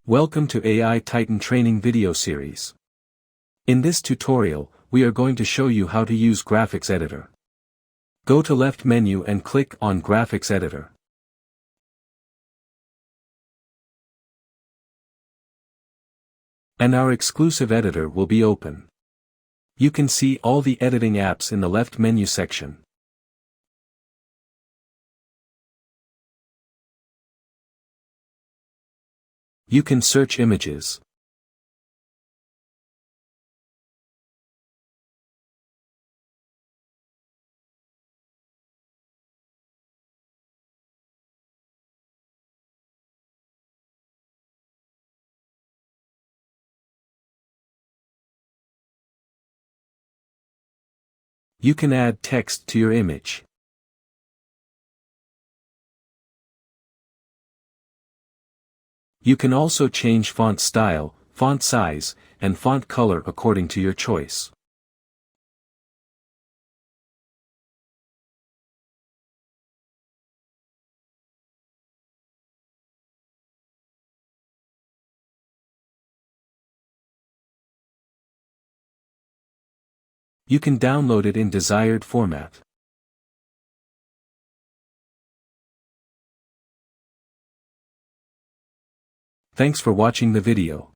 Welcome to AI TiTAN training video series. In this tutorial, we are going to show you how to use Graphics Editor. Go to left menu and click on Graphics Editor. And our exclusive editor will be open. You can see all the editing apps in the left menu section. You can search images. You can add text to your image. You can also change font style, font size, and font color according to your choice. You can download it in desired format. Thanks for watching the video.